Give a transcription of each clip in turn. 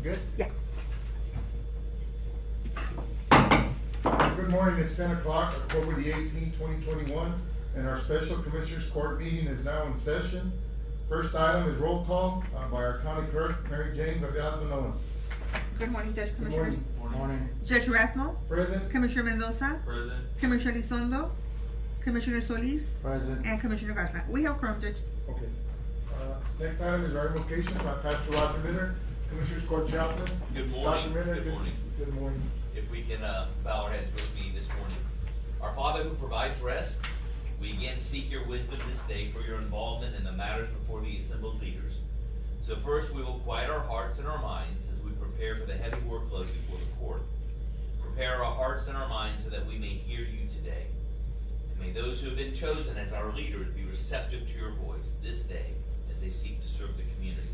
good? Yeah. Good morning, it's 10 o'clock, October the 18th, 2021, and our special Commissioners Court meeting is now in session. First item is roll call by our County Clerk, Mary Jane Vargas-Manoa. Good morning, Judge Good Commissioners. morning. Judge Rathmel, Present. Commissioner Mendoza, Present. Commissioner Elizondo, Commissioner Solis, Present. and Commissioner Garza. We have quorum, Judge. Okay. Next item is our invocation by Pastor Roger Miller, Commissioners Court Chaplain. Good morning. Dr. Miller, Good morning. Good morning. If we can bow our heads with me this morning. Our Father who provides rest, we again seek your wisdom this day for your involvement in the matters before the assembled leaders. So first we will quiet our hearts and our minds as we prepare for the heavy workload before the court. Prepare our hearts and our minds so that we may hear you today. And may those who have been chosen as our leaders be receptive to your voice this day as they seek to serve the community.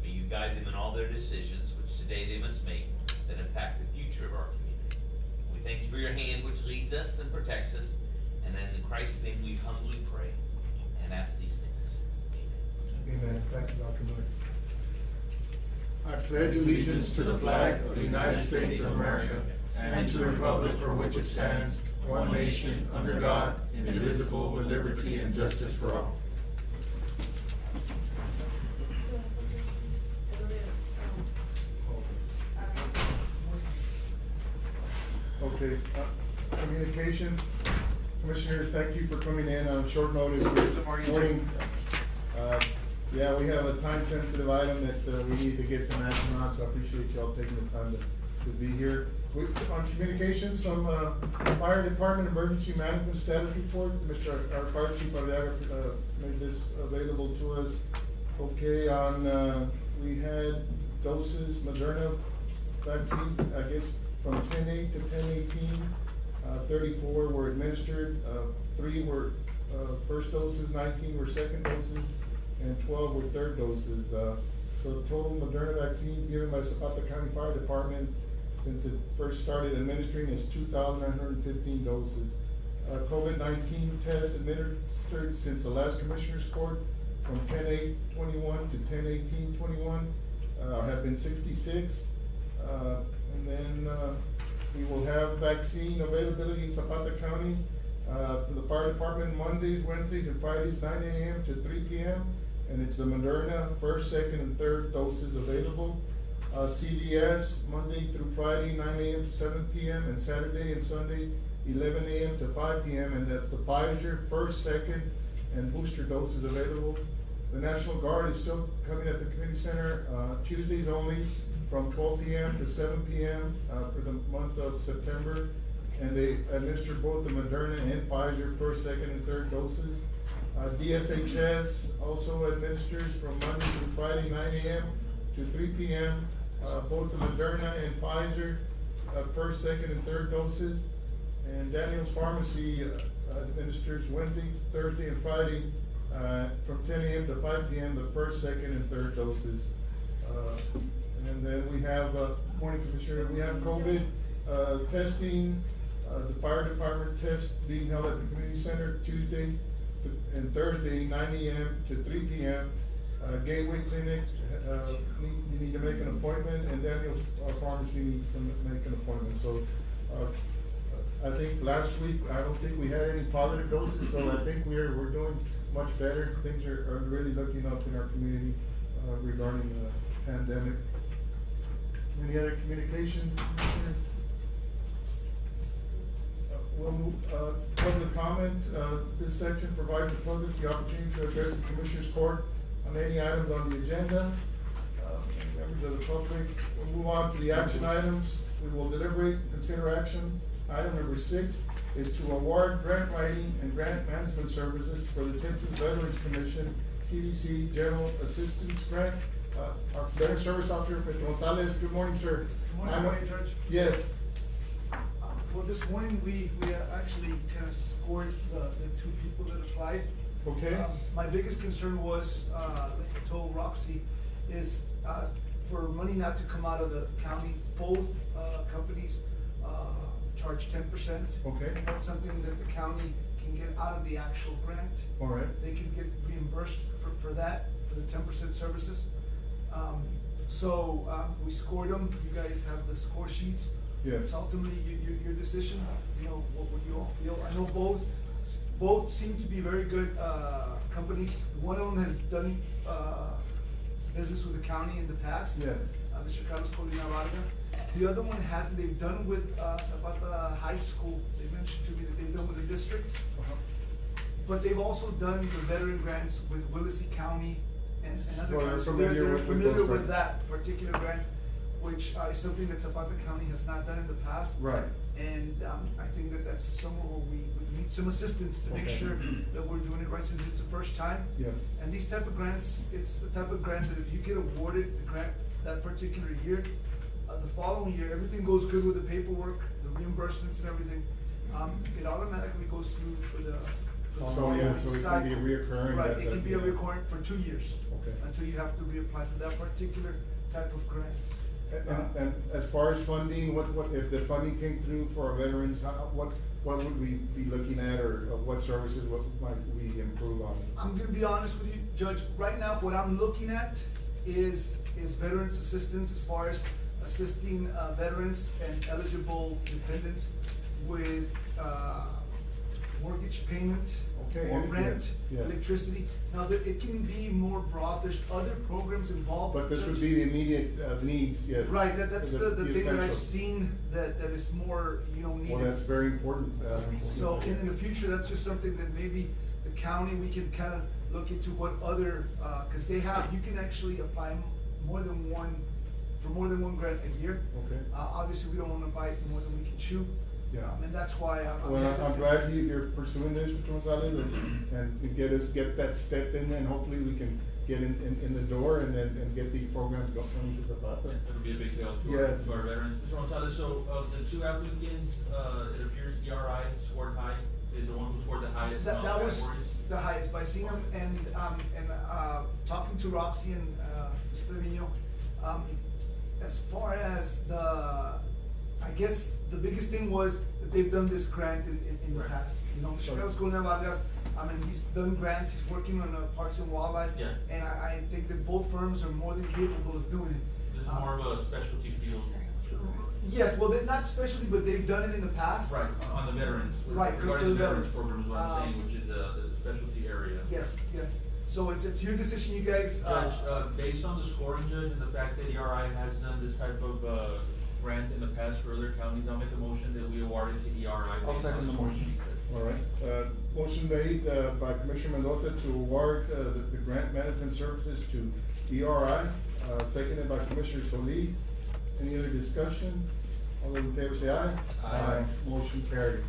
May you guide them in all their decisions, which today they must make, that impact the future of our community. We thank you for your hand which leads us and protects us, and in Christ's name we humbly pray and ask these things. Amen. Amen. Thank you, Dr. Miller. I pledge allegiance to the flag of the United States of America and to the republic for which it stands, one nation, under God, indivisible, with liberty and justice for all. Okay, communications. Commissioners, thank you for coming in on short notice. Good morning. Yeah, we have a time-sensitive item that we need to get some action on, so I appreciate y'all taking the time to be here. On communications, some fire department emergency management status report. Our fire chief Arriaga made this available to us. Okay, we had doses, Moderna vaccines, I guess, from 10/8 to 10/18. 34 were administered, 3 were first doses, 19 were second doses, and 12 were third doses. So total Moderna vaccines given by Zapata County Fire Department since it first started administering is 2,915 doses. COVID-19 tests administered since the last Commissioners Court from 10/8/21 to 10/18/21 have been 66. And then we will have vaccine availability in Zapata County for the fire department Mondays, Wednesdays, and Fridays, 9 a.m. to 3 p.m. And it's the Moderna first, second, and third doses available. CVS Monday through Friday, 9 a.m. to 7 p.m. and Saturday and Sunday, 11 a.m. to 5 p.m. And that's the Pfizer first, second, and booster doses available. The National Guard is still coming at the community center Tuesdays only, from 12 p.m. to 7 p.m. For the month of September. And they administer both the Moderna and Pfizer first, second, and third doses. DSHS also administers from Monday through Friday, 9 a.m. to 3 p.m. Both the Moderna and Pfizer first, second, and third doses. And Daniel's Pharmacy administers Wednesday, Thursday, and Friday from 10 a.m. to 5 p.m. the first, second, and third doses. And then we have, morning Commissioner, we have COVID testing, the fire department test being held at the community center Tuesday and Thursday, 9 a.m. to 3 p.m. Gateway Clinic, you need to make an appointment, and Daniel's Pharmacy needs to make an appointment. So I think last week, I don't think we had any positive doses, so I think we're doing much better. Things are really looking up in our community regarding the pandemic. Any other communications? We'll move, public comment. This section provides the public the opportunity to address the Commissioners Court on any items on the agenda. Members of the public, we'll move on to the action items. We will deliberate, consider action. Item number 6 is to award grant writing and grant management services for the Texas Veterans Commission TDC General Assistance Grant. Our Veteran Service Officer, Mr. Gonzalez, good morning, sir. Good morning, Judge. Yes. Well, this morning, we actually kind of scored the 2 people that applied. Okay. My biggest concern was, like I told Roxy, is for money not to come out of the county. Both companies charge 10%. Okay. And that's something that the county can get out of the actual grant. All right. They can get reimbursed for that, for the 10% services. So, we scored them, you guys have the score sheets. Yes. It's ultimately your decision, you know, what would you all feel? I know both seem to be very good, companies. One of them has done, business with the county in the past. Yes. Mr. Carlos Colina Varga. The other one hasn't, they've done with, Zapata High School, they mentioned to me that they've done with the district. Uh-huh. But they've also done the veteran grants with Willacy County and other Well, they're counties. So familiar they're with familiar those with grants. that particular grant, which is something that Zapata County has not done in the past. Right. And, I think that that's somewhere where we need some assistance to make Okay. sure that we're doing it right, since it's the first time. Yes. And these type of grants, it's the type of grant that if you get awarded the grant that particular year, the following year, everything goes good with the paperwork, the reimbursements and everything, it automatically goes through for the. So, yeah, so it can cycle. be reoccurring. Right, that- it can be a yeah. reoccurring for 2 years. Okay. Until you have to reapply for that particular type of grant. And as far as funding, what, if the funding came through for our veterans, what would we be looking at, or what services, what might we improve on? I'm gonna be honest with you, Judge, right now, what I'm looking at is veterans assistance as far as assisting, veterans and eligible dependents with, mortgage payment. Okay, Or yeah, rent, yeah. electricity. Now, it can be more broad, there's other programs involved. But this would Judge. be the immediate, needs, yes. Right, that's the thing that I've essentials. seen that is more, needed. Well, that's very important. So in the future, that's just something that maybe the county, we can kind of look into what other, cause you can actually apply for more than one grant a year. Okay. Obviously, we don't wanna bite more than we can chew. Yeah. And that's why I'm Well, I'm hesitant. glad you're pursuing this, Mr. Gonzalez, and get that step in, and hopefully we can get in the door and get these programs going to Zapata. It'll be a big help Yes. to our veterans. Mr. Gonzalez, so of the two applicants, it appears ERI scored high, is the one who scored the highest in all That was categories? the highest by seeing them and talking to Roxy and, Mr. Trevino, as far as I guess the biggest thing was that they've done this grant in the Right. past. Mr. Sure. Carlos Colina Vargas, he's done grants, he's working on Parks and Wildlife. Yeah. And I think that both firms are more than capable of doing it. This is more of a specialty field. Yes, well, they're not specialty, but they've done it in the past. Right, on the veterans. Right, for Regarding the the veterans veterans. program is what I'm saying, which is the specialty area. Yes. So it's your decision, you guys. Judge, based on the scoring, Judge, and the fact that ERI has done this type of, grant in the past for other counties, I'll make a motion that we award it to ERI. I'll based on second the scoring motion. sheet, Judge. All right, motion made, by Commissioner Mendoza to award, the grant management services to ERI, seconded by Commissioner Solis. Any other discussion? All those in favor say aye. Aye. Motion carried.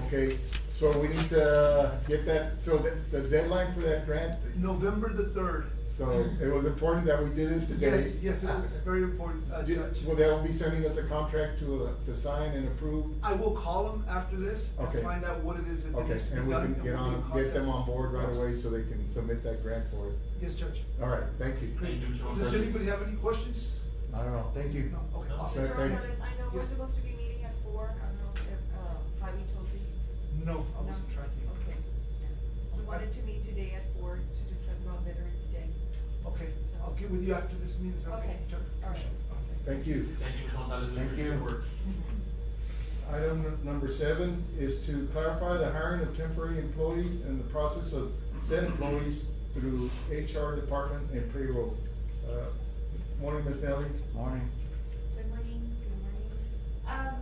Okay, so we need to get that, so the deadline for that grant, November the 3rd. so it was important that we did this today. Yes, it was very important, Judge. Will they be sending us a contract to sign and approve? I will call them after this and Okay. find out what it is that Okay, needs to be and we done. can get we'll be in get them on contact. board right away so they can submit that grant for us. Yes, Judge. All right, thank you. Thank you, Mr. Does Gonzalez. anybody have any questions? I don't know, thank you. No, okay, No. awesome. Okay. Mr. Gonzalez, I know we're Yes. supposed to be meeting at 4, I don't know if, Javi told you. No, I wasn't No? tracking. Okay. We wanted to meet today at 4 to discuss about Veterans Day. Okay, I'll get with you after this meeting, is that okay? Okay. Judge? All right. Okay. Thank you. Thank you, Mr. Gonzalez. We Thank appreciate you. your work. Item number 7 is to clarify the hiring of temporary employees and the process of said employees through HR department and payroll. Morning, Ms. Nelly. Morning. Good morning, good morning.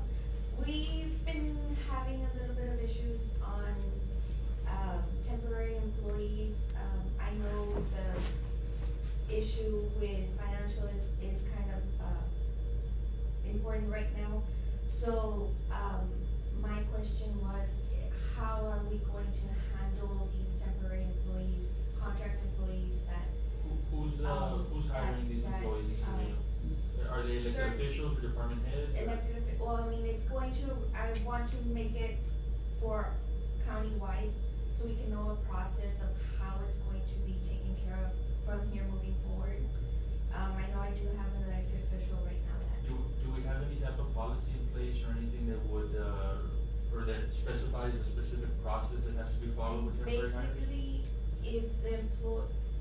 We've been having a little bit of issues on, temporary employees. I know the issue with financial is kind of, important right now. So, my question was, how are we going to handle these temporary employees, contract employees that Who's hiring these that, employees, Mr. Trevino? Are they elected sure. officials or department heads? or- it's going to, I want to make it for countywide, so we can know a process of how it's going to be taken care of from here moving forward. I know I do have an elected official right now that. Do we have any type of policy in place or anything that would, or that specifies a specific process that has to be followed with temporary hires? Basically, if the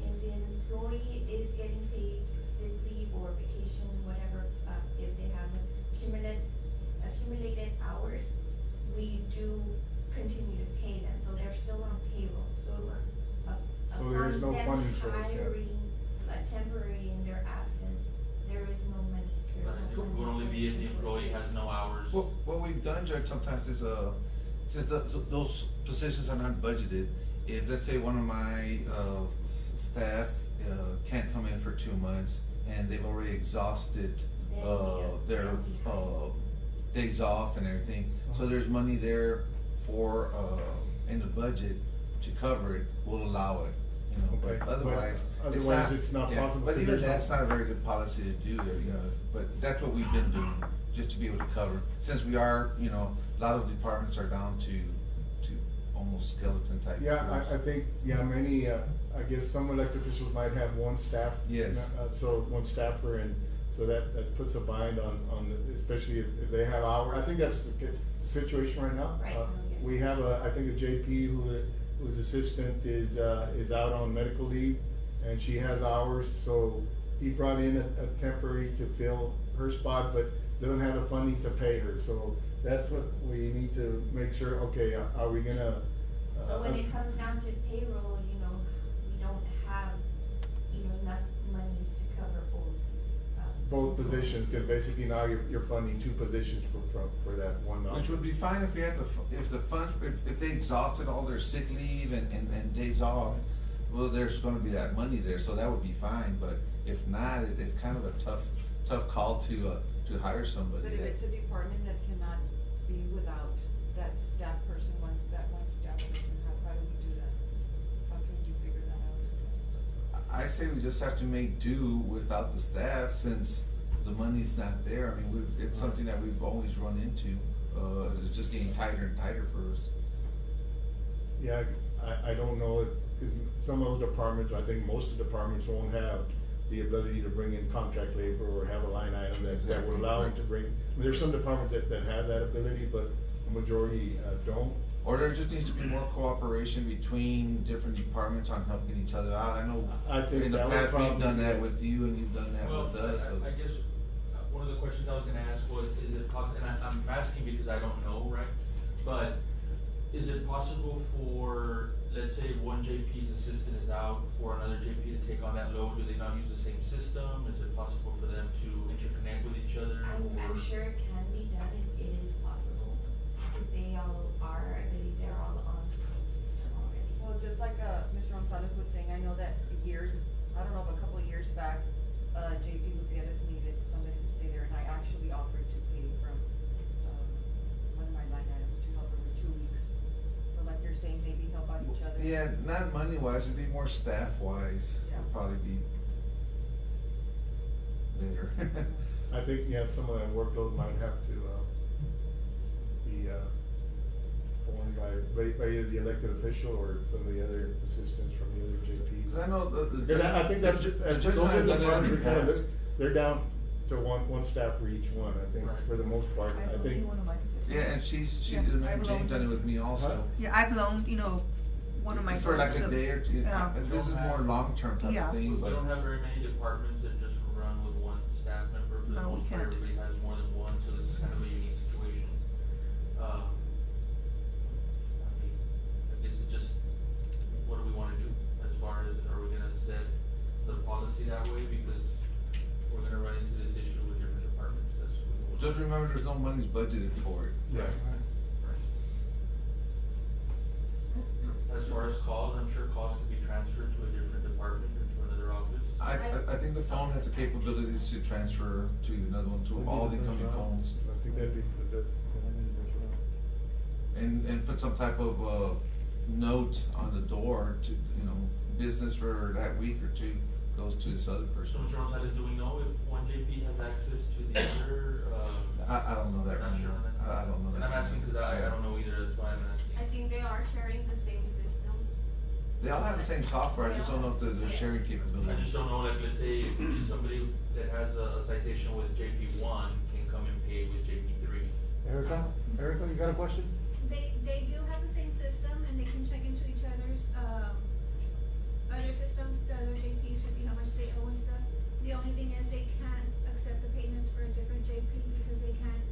employee is getting paid sick leave or vacation we've done, Judge, sometimes is, since those positions are not budgeted, if, let's say, one of my, staff, can't come in for 2 months, and they've already exhausted, their, days off and everything, so there's money there for, in the budget to cover it, we'll allow it, you know, Okay, but but otherwise, otherwise it's not yeah, possible But because even there's no- that's not a very good policy to do, you know, but that's what we've been doing, just to be able to cover, since we are, you know, a lot of departments are down to almost skeleton type. Yeah, crews. I think, yeah, many, I guess some elected officials might have one staff. Yes. So one staffer, and so that puts a bind on, especially if they have hours. I think that's the situation right now. Right. We have I think a JP whose assistant is out on medical leave, and she has hours, so he brought in a temporary to fill her spot, but doesn't have the funding to pay her, so that's what we need to make sure, okay, are we gonna? So when it comes down to payroll, you know, we don't have, you know, enough monies to cover Both positions, because basically now you're funding 2 positions for that one. Which would be fine if we had if the funds, if they exhausted all their sick leave and days off, well, there's gonna be that money there, so that would be fine, but if not, it's kind of a tough call to hire somebody. But if that- it's a department that cannot be without that staff person, that one staff person, how do we do that? How can you figure that out? I say we just have to make do without the staff, since the money's not there. I mean, it's something that we've always run into, it's just getting tighter and tighter for us. Yeah, I don't know, because some of those departments, I think most of the departments won't have the ability to bring in contract labor or have a line item that would allow them to bring. I mean, there's some departments that have that ability, but the majority don't. Or there just needs to be more cooperation between different departments on helping each other out. I know I think in the that would past, we've probably done be that it. with you and you've done that Well, with us. so- I guess, one of the questions I was gonna ask was, is it possible, and I'm asking because I don't know, right? But is it possible for, let's say, one JP's assistant is out, for another JP to take on that load? Do they not use the same system? Is it possible for them to interconnect with each other? I'm or- sure it can be done, it is possible, because they all are, I believe they're all on the same system already. Well, just like, Mr. Gonzalez was saying, I know that I don't know, but a couple of years back, JP Gutierrez needed somebody to stay there, and I actually offered to pay from, one of my line items to help her with 2 weeks. So like you're saying, maybe help out each other. Yeah, not money wise, it'd be more staff wise, Yeah. would probably be better. I think, yeah, some of that workload might have to be borne by either the elected official or some of the other assistants from the other Cause JPs. I know the. Because I think that's, the those judge are might have the done it departments, in we're kind the of, past. they're down to one staff for each one, I think, Right. for the most part, I think. Yeah, and she Yeah, did, I've James done it with me also. Huh? Yeah, I've loaned, one of my. For like a girls to- day or two, and this is more long-term type Yeah. of We thing, but. don't have very many departments that just run with one staff member, for the No, we most part, can't. everybody has more than one, so this is kind of a unique situation. I mean, I guess it just, what do we wanna do, as far as, are we gonna set the policy that way, because we're gonna run into this issue with different departments, that's what we. Just remember, there's no money's budgeted for it. Yeah. Right. As far as calls, I'm sure calls could be transferred to a different department or to another office. I think the phone has the capabilities to transfer to another one, to all the incoming phones. I think that'd be the best. And put some type of, note on the door to, business for that week or two goes to this other So, person. Mr. Gonzalez, do we know if one JP has access to the other, I don't know that You're not right sure on now. that? I don't know And that. I'm asking because I don't know either, that's why I'm asking. I think they are sharing the same system. They all have the same software, I just don't know if they're sharing I capabilities. just don't know, like, let's say somebody that has a citation with JP one can come and pay with JP three. Erica, you got a question? They do have the same system and they can check into each other's, other systems, the other JPs to see how much they owe and stuff. The only thing is they can't accept the payments for a different JP because they can't,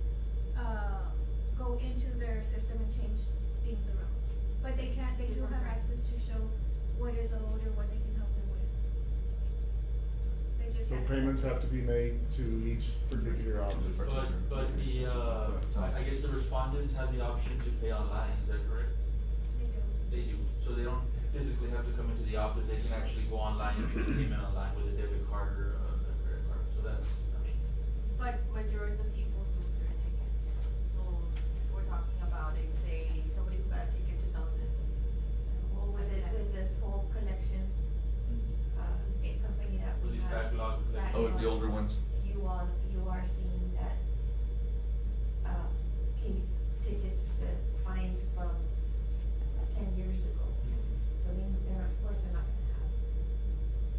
go into their system and change things around. But they do have access to show what is owed or what they can help them with. They just So can't accept payments payments have to be made to each particular office. But the, I guess the respondents have the option to pay online, is that correct? They do. They do, so they don't physically have to come into the office, they can actually go online and make the payment online with a debit card or a credit card, so that's, I mean, But majority of the people lose their tickets. So we're talking about it, say, somebody who got a ticket 2000. Well, with this whole collection, a company that with we these have. backlog. Oh, the older ones. You are seeing that, tickets, fines from 10 years ago. So they're, of course, they're not gonna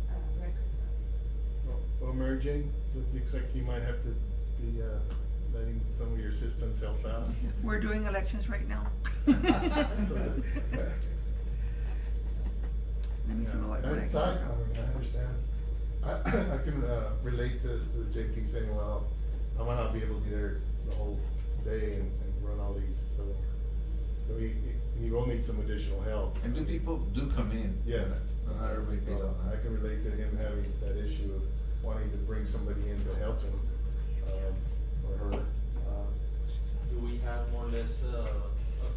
have, records of it. Well, Mary Jane, it looks like you might have to be, letting some of your assistants help out. We're doing elections right now. Let me see what I It's can. tight, I mean, I understand. I can, relate to the JP saying, well, I might not be able to be there the whole day and run all these, so he will need some additional help. And do people do come in? Yes. Not everybody pays So online. I can relate to him having that issue of wanting to bring somebody in to help him, or her. Do we have more or less, a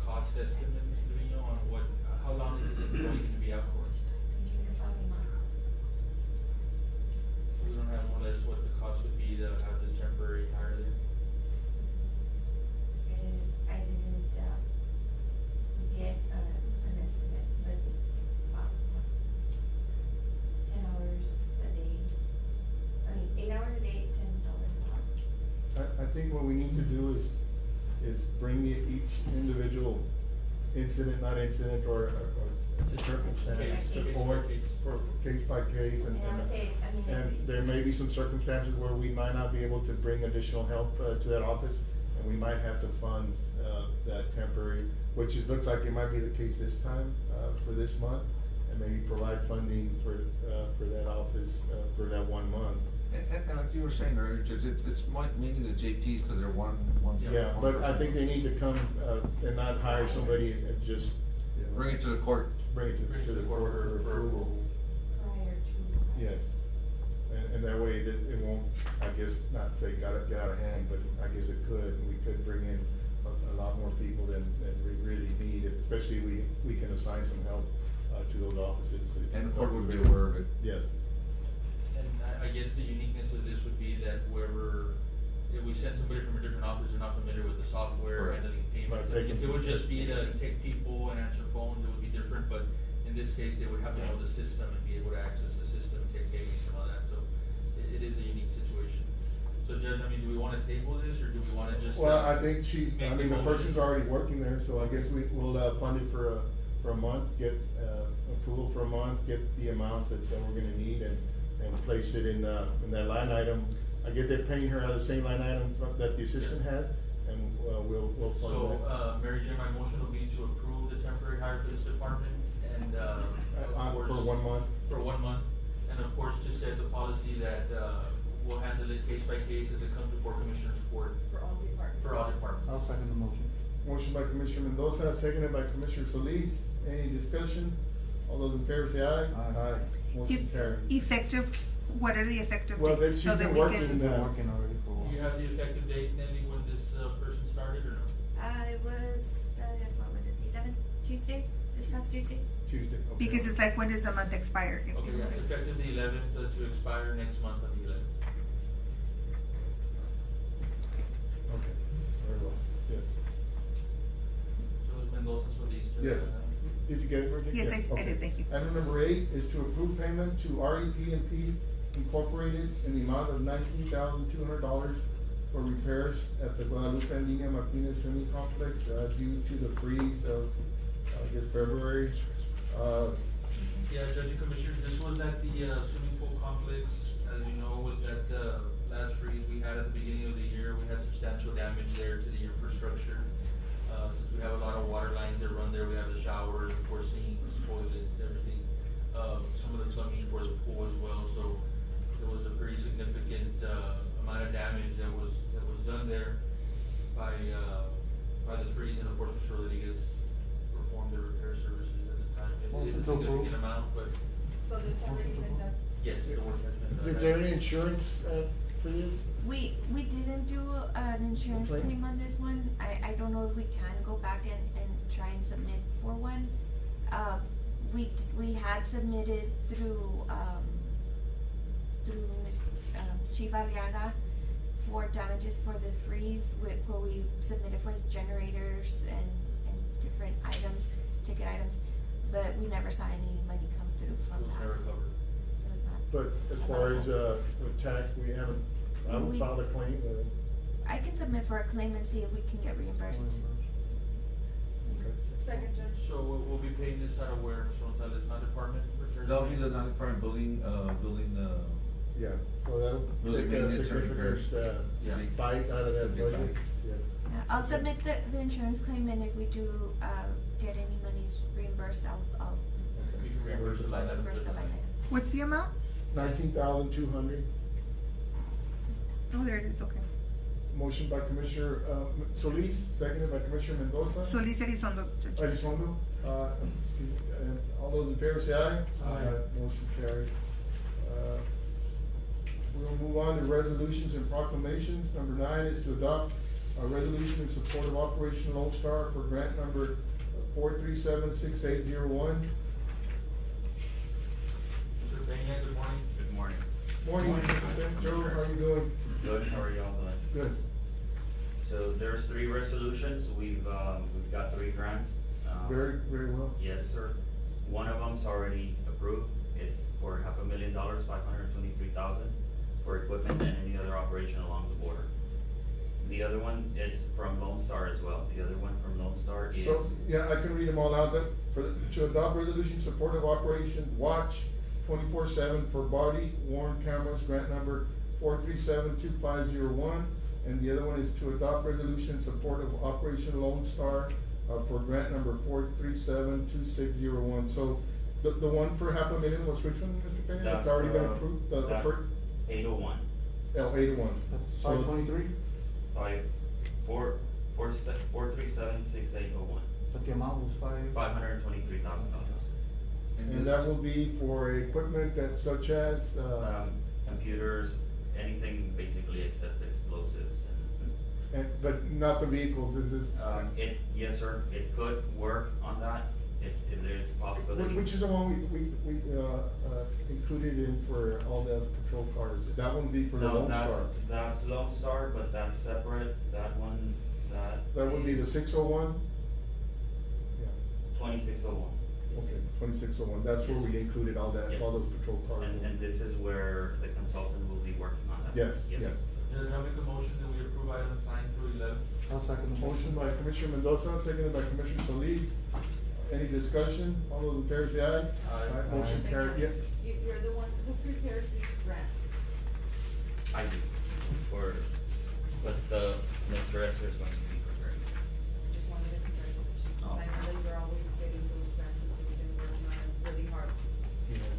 cost estimate, Mr. Trevino, on what, how long is this employee gonna be out for? Engineer Bobby Marco. We don't have more or less what the cost would be to have this temporary hire there? And I didn't, get, an estimate, but, 10 hours a day. I mean, 8 hours a day, $10 an hour. I think what we need to do is bring each individual incident, not incident, or circumstance Case to by forward case. for case by case, And I would say, I mean, and there may be some circumstances where we might not be able to bring additional help, to that office, and we might have to fund, that temporary, which it looks like it might be the case this time, for this month, and maybe provide funding for that office, for that 1 month. And like you were saying earlier, Judge, it's mainly the JPs, cause they're one. Yeah, but I person. think they need to come, and not hire somebody and just, you know, Bring it to the court. bring it to the court for approval. prior to. Yes, and that way that it won't, I guess, not say get out of hand, but I guess it could, we could bring in a lot more people than we really need, especially we can assign some help, to those offices. And the court would be aware of it. Yes. And I guess the uniqueness of this would be that whoever, if we send somebody from a different office, they're not familiar with the software, Correct. handling payments. Right, taking If it would some- just be to take people and answer phones, it would be different, but in this case, they would have to know the system and be able to access the system, take payments and all that, so it is a unique situation. So Judge, I mean, do we wanna table this, or do we wanna just? Well, I think make I mean, the motion? person's already working there, so I guess we'll, fund it for a month, get, approval for a month, get the amounts that we're gonna need and place it in that line item. I guess they're paying her out of the same line item that the assistant has, and, we'll fund So, that. Mary Jane, my motion would be to approve the temporary hire for this department, and, of course. For 1 month. For 1 month, and of course, to set the policy that, we'll handle it case by case as it comes before Commissioner's Court. For all departments. For all departments. I'll second the motion. Motion by Commissioner Mendoza, seconded by Commissioner Solis. Any discussion? All those in favor say aye. Aye. Motion carries. Effective, what are the effective Well, then dates? she's So that been we working, can. Been working already for a while. Do you have the effective date, Nelly, when this, person started, or no? It was, what was it, the 11th, Tuesday, this past Tuesday? Tuesday, okay. Because it's like, when does the month expire? Okay, yeah, effective the 11th, to expire next month on the 11th. Okay, very well, yes. So it's Mendoza Solis. Judge. Yes. Did you get it, Virginia? Yes, I Okay. did, thank you. Item number 8 is to approve payment to REP&P Incorporated in the amount of $19,200 for repairs at the Guadalupe Andina Martinez Swimming Complex, due to the freeze of, I guess, February. Yeah, Judge and Commissioners, this was at the swimming pool complex. As you know, with that last freeze we had at the beginning of the year, we had substantial damage there to the infrastructure. Since we have a lot of water lines that run there, we have the showers, of course, sinks, toilets, everything. Some of the plumbing for the pool as well, so there was a pretty significant amount of damage that was done there by the freeze, and of course, Mr. Rodriguez performed the repair services at the time. It is a Motion to approve. significant amount, but So this already been done? Yes, the work has been done. Is there any insurance, for this? We didn't do an insurance Okay. claim on this one. I don't know if we can go back and try and submit for one. We had submitted through Ms. Chief Arriaga for damages for the freeze, where we submitted for generators and different items, ticket items, but we never saw any money come through It from was that. never covered. It was not. But as far as, with TAC, I haven't We- filed a claim, I can submit for a claim and see if we can get reimbursed. Okay. Second, Judge. So we'll be paying this out of where, Mr. Gonzalez, not department for repairs? That'll be the non-department building, Yeah, so that'll Really take a maintenance and significant, repairs. Yeah. bite out of that Big budget. bite. Yeah. Yeah, I'll submit the insurance claim, and if we do, get any monies reimbursed, I'll We can reimburse the line item. reimburse the line item. What's the amount? 19,200. Oh, there it is, okay. Motion by Commissioner, Solis, seconded by Commissioner Mendoza. Solis Elizondo, Judge. Elizondo, and all those in favor say aye. Aye. Motion carries. We'll move on to resolutions and proclamations. Number 9 is to adopt a resolution in support of Operation Lone Star for grant number 4376801. Mr. Peña, good morning. Good morning. Morning, Joe, how are you doing? Good, how are y'all doing? Good. So there's 3 resolutions, we've got 3 grants. Very, very well. Yes, sir. One of them's already approved, it's for $500,000, $523,000 for equipment and any other operation along the border. The other one is from Lone Star as well, the other one from Lone Star is. So, yeah, I can read them all out. To adopt resolution support of Operation Watch 24/7 for body worn cameras, grant number 4372501. And the other one is to adopt resolution in support of Operation Lone Star, for grant number 4372601. So, the one for $500,000 was which one, Mr. Peña? That's, It's already been approved, the that first, 801. 801. That's So- 523, 4376801, but the amount was $523,000. And that will be for equipment that such as, Computers, anything basically except explosives but not the vehicles, is this? yes, sir, it could work on that, if there's a possibility. Which is the one we included in for all the patrol cars? That one be for the Lone Star? That's Lone Star, but that's separate, that one, That would be the 601? Yeah, 2601. okay, 2601, that's where we included all that, all those patrol cars. And this is where the consultant will be working on that. Yes, yes. Then I make a motion that we approve items 9 through 11. I'll second the Motion by Commissioner Mendoza, seconded by Commissioner Solis. Any discussion? All those in favor say aye. Aye. Motion Aye. carried, yeah. You're the one who prepares these grants. I do, but Mr. Esther's going to be preparing. Just wanted to congratulations, Oh. I know that you're always getting those grants and you've been working on it really hard.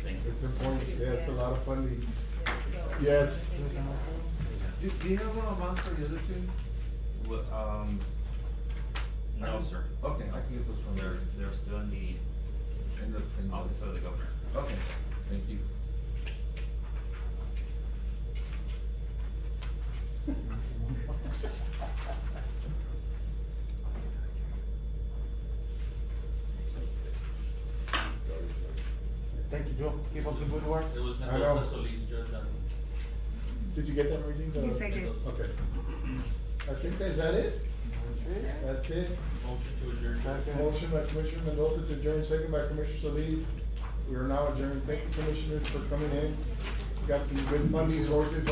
Thank you. It's important, yeah, it's a lot of funding. Yeah, so- Yes. Thank you. Do you have an amount for the other 2? No, sir. Okay, I can get those from there. They're still in the In the- office of the governor. Okay, thank you. Thank you, Joe. Keep up the good work. It was I know. Mendoza Solis, Judge, Did you get that, Regine? Yes, I did. Okay. I think, is that it? That's it. That's it. motion to adjourn. Second. Motion by Commissioner Mendoza to adjourn, second by Commissioner Solis. We are now adjourned. Thank you, commissioners, for coming in. Got some good funding sources.